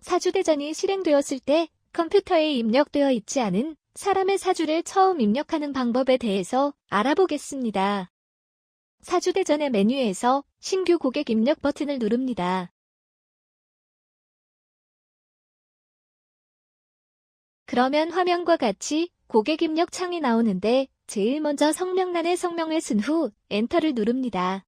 사주대전이 실행되었을 때 컴퓨터에 입력되어 있지 않은 사람의 사주를 처음 입력하는 방법에 대해서 알아보겠습니다. 사주대전의 메뉴에서 신규 고객 입력 버튼을 누릅니다. 그러면 화면과 같이 고객 입력 창이 나오는데 제일 먼저 성명란에 성명을 쓴 후 엔터를 누릅니다.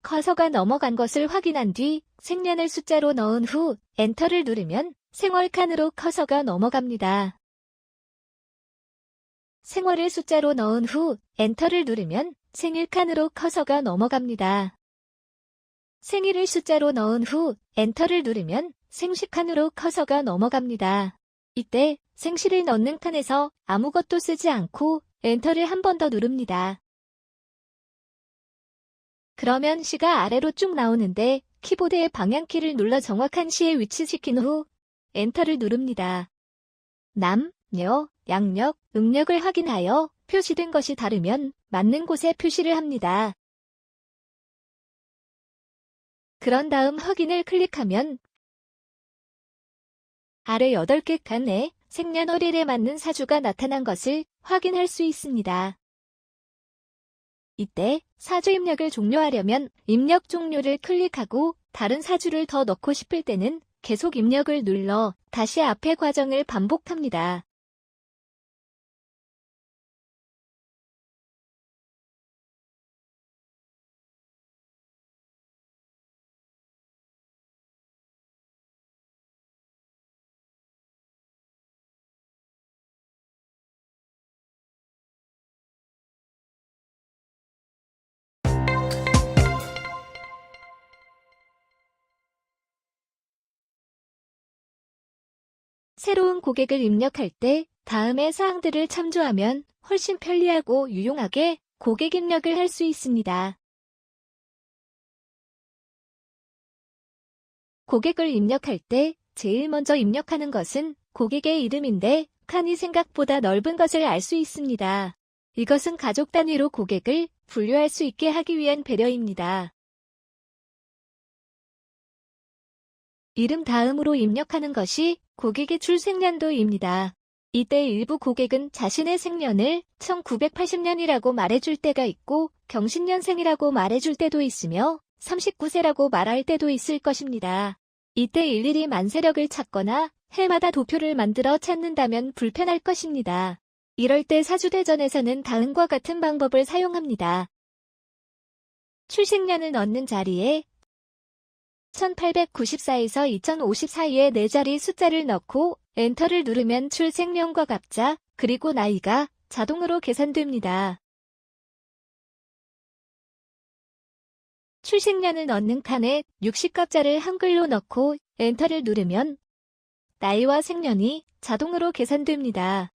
커서가 넘어간 것을 확인한 뒤 생년을 숫자로 넣은 후 엔터를 누르면 생월칸으로 커서가 넘어갑니다. 생월을 숫자로 넣은 후 엔터를 누르면 생일칸으로 커서가 넘어갑니다. 생일을 숫자로 넣은 후 엔터를 누르면 생시칸으로 커서가 넘어갑니다. 이때 생시를 넣는 칸에서 아무것도 쓰지 않고 엔터를 한 번 더 누릅니다. 그러면 시가 아래로 쭉 나오는데 키보드의 방향키를 눌러 정확한 시에 위치시킨 후 엔터를 누릅니다. 남, 여, 양력, 음력을 확인하여 표시된 것이 다르면 맞는 곳에 표시를 합니다. 그런 다음 확인을 클릭하면 아래 8개 칸에 생년월일에 맞는 사주가 나타난 것을 확인할 수 있습니다. 이때 사주 입력을 종료하려면 입력 종료를 클릭하고 다른 사주를 더 넣고 싶을 때는 계속 입력을 눌러 다시 앞의 과정을 반복합니다. 새로운 고객을 입력할 때 다음의 사항들을 참조하면 훨씬 편리하고 유용하게 고객 입력을 할 수 있습니다. 고객을 입력할 때 제일 먼저 입력하는 것은 고객의 이름인데 칸이 생각보다 넓은 것을 알 수 있습니다. 이것은 가족 단위로 고객을 분류할 수 있게 하기 위한 배려입니다. 이름 다음으로 입력하는 것이 고객의 출생년도입니다. 이때 일부 고객은 자신의 생년을 1980년이라고 말해줄 때가 있고 경신년생이라고 말해줄 때도 있으며 39세라고 말할 때도 있을 것입니다. 이때 일일이 만세력을 찾거나 해마다 도표를 만들어 찾는다면 불편할 것입니다. 이럴 때 사주대전에서는 다음과 같은 방법을 사용합니다. 출생년을 넣는 자리에 1894에서 2050 사이의 4자리 숫자를 넣고 엔터를 누르면 출생년과 갑자, 그리고 나이가 자동으로 계산됩니다. 출생년을 넣는 칸에 60갑자를 한글로 넣고 엔터를 누르면 나이와 생년이 자동으로 계산됩니다.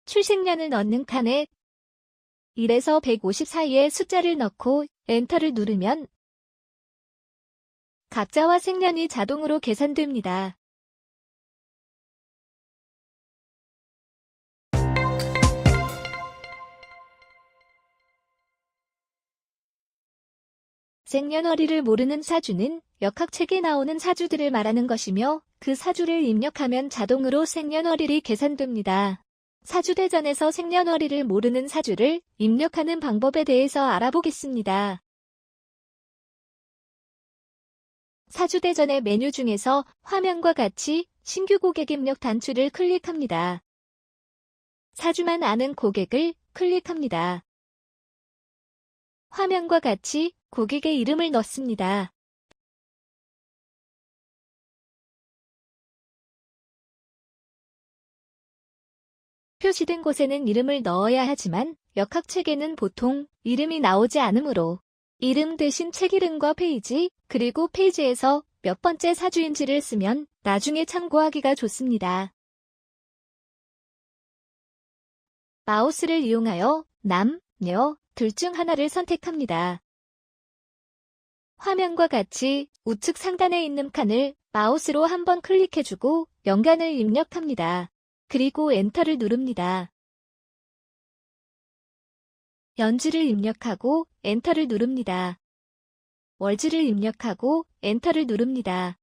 출생년을 넣는 칸에 1에서 150 사이의 숫자를 넣고 엔터를 누르면 갑자와 생년이 자동으로 계산됩니다. 생년월일을 모르는 사주는 역학책에 나오는 사주들을 말하는 것이며 그 사주를 입력하면 자동으로 생년월일이 계산됩니다. 사주대전에서 생년월일을 모르는 사주를 입력하는 방법에 대해서 알아보겠습니다. 사주대전의 메뉴 중에서 화면과 같이 신규 고객 입력 단추를 클릭합니다. 사주만 아는 고객을 클릭합니다. 화면과 같이 고객의 이름을 넣습니다. 표시된 곳에는 이름을 넣어야 하지만 역학책에는 보통 이름이 나오지 않으므로 이름 대신 책 이름과 페이지, 그리고 페이지에서 몇 번째 사주인지를 쓰면 나중에 참고하기가 좋습니다. 마우스를 이용하여 남, 여, 둘 중 하나를 선택합니다. 화면과 같이 우측 상단에 있는 칸을 마우스로 한번 클릭해주고 연간을 입력합니다. 그리고 엔터를 누릅니다. 연주를 입력하고 엔터를 누릅니다. 월지를 입력하고 엔터를 누릅니다.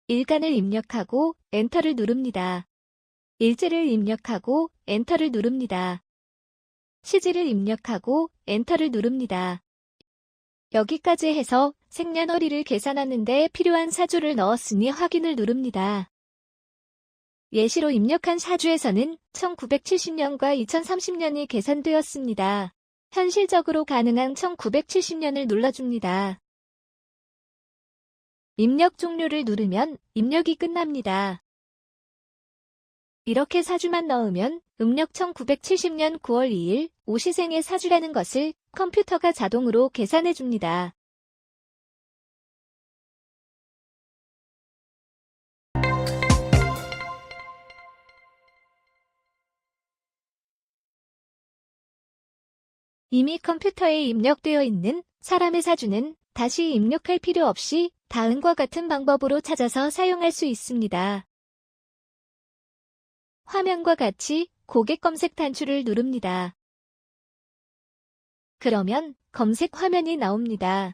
일간을 입력하고 엔터를 누릅니다. 일지를 입력하고 엔터를 누릅니다. 시지를 입력하고 엔터를 누릅니다. 여기까지 해서 생년월일을 계산하는데 필요한 사주를 넣었으니 확인을 누릅니다. 예시로 입력한 사주에서는 1970년과 2030년이 계산되었습니다. 현실적으로 가능한 1970년을 눌러줍니다. 입력 종료를 누르면 입력이 끝납니다. 이렇게 사주만 넣으면 음력 1970년 9월 2일 오시생의 사주라는 것을 컴퓨터가 자동으로 계산해줍니다. 이미 컴퓨터에 입력되어 있는 사람의 사주는 다시 입력할 필요 없이 다음과 같은 방법으로 찾아서 사용할 수 있습니다. 화면과 같이 고객 검색 단추를 누릅니다. 그러면 검색 화면이 나옵니다.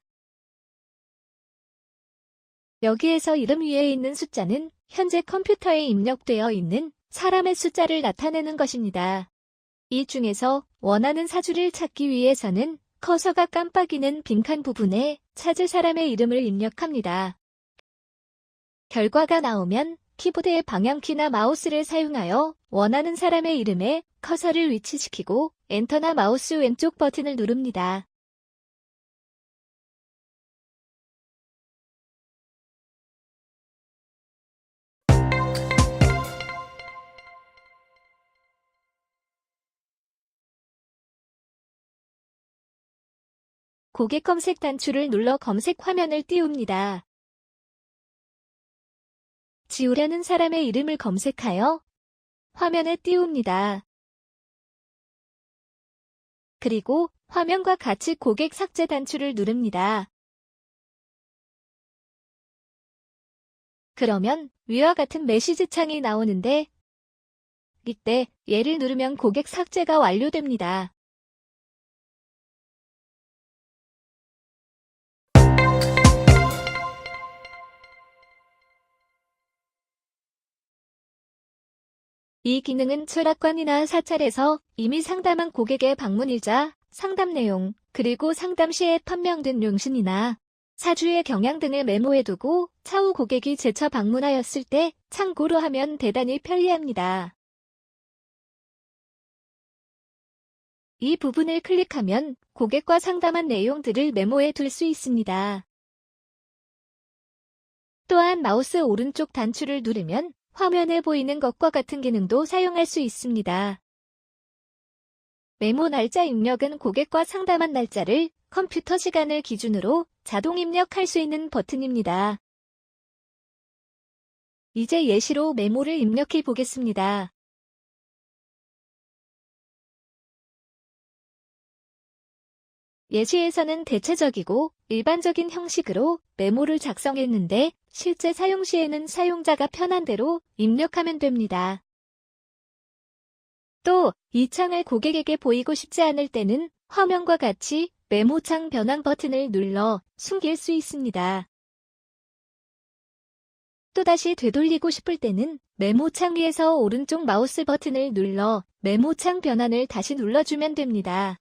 여기에서 이름 위에 있는 숫자는 현재 컴퓨터에 입력되어 있는 사람의 숫자를 나타내는 것입니다. 이 중에서 원하는 사주를 찾기 위해서는 커서가 깜빡이는 빈칸 부분에 찾을 사람의 이름을 입력합니다. 결과가 나오면 키보드의 방향키나 마우스를 사용하여 원하는 사람의 이름에 커서를 위치시키고 엔터나 마우스 왼쪽 버튼을 누릅니다. 고객 검색 단추를 눌러 검색 화면을 띄웁니다. 지우려는 사람의 이름을 검색하여 화면에 띄웁니다. 그리고 화면과 같이 고객 삭제 단추를 누릅니다. 그러면 위와 같은 메시지 창이 나오는데 이때 얘를 누르면 고객 삭제가 완료됩니다. 이 기능은 철학관이나 사찰에서 이미 상담한 고객의 방문일자, 상담 내용, 그리고 상담 시에 판명된 용신이나 사주의 경향 등을 메모해두고 차후 고객이 재차 방문하였을 때 참고로 하면 대단히 편리합니다. 이 부분을 클릭하면 고객과 상담한 내용들을 메모해 둘 수 있습니다. 또한 마우스 오른쪽 단추를 누르면 화면에 보이는 것과 같은 기능도 사용할 수 있습니다. 메모 날짜 입력은 고객과 상담한 날짜를 컴퓨터 시간을 기준으로 자동 입력할 수 있는 버튼입니다. 이제 예시로 메모를 입력해 보겠습니다. 예시에서는 대체적이고 일반적인 형식으로 메모를 작성했는데 실제 사용 시에는 사용자가 편한 대로 입력하면 됩니다. 또 이 창을 고객에게 보이고 싶지 않을 때는 화면과 같이 메모창 변환 버튼을 눌러 숨길 수 있습니다. 또다시 되돌리고 싶을 때는 메모창 위에서 오른쪽 마우스 버튼을 눌러 메모창 변환을 다시 눌러주면 됩니다.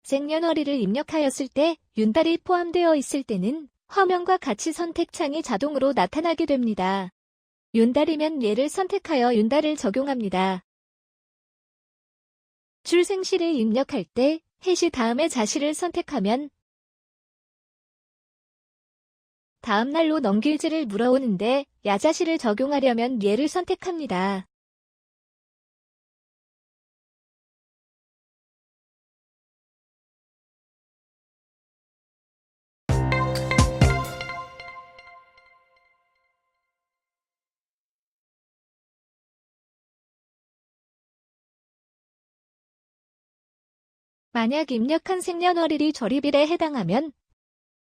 생년월일을 입력하였을 때 윤달이 포함되어 있을 때는 화면과 같이 선택창이 자동으로 나타나게 됩니다. 윤달이면 얘를 선택하여 윤달을 적용합니다. 출생시를 입력할 때 해시 다음에 자시를 선택하면 다음 날로 넘길지를 물어오는데 야자시를 적용하려면 얘를 선택합니다. 만약 입력한 생년월일이 절입일에 해당하면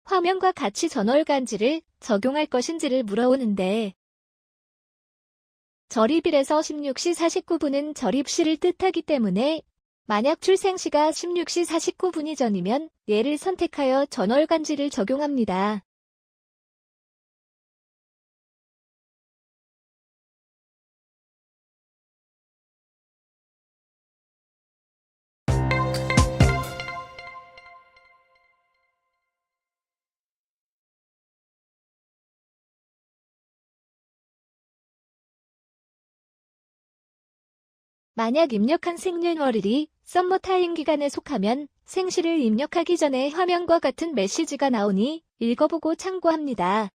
화면과 같이 전월간지를 적용할 것인지를 물어오는데 절입일에서 16시 49분은 절입시를 뜻하기 때문에 만약 출생시가 16시 49분이 전이면 얘를 선택하여 전월간지를 적용합니다. 만약 입력한 생년월일이 썸머타임 기간에 속하면 생시를 입력하기 전에 화면과 같은 메시지가 나오니 읽어보고 참고합니다.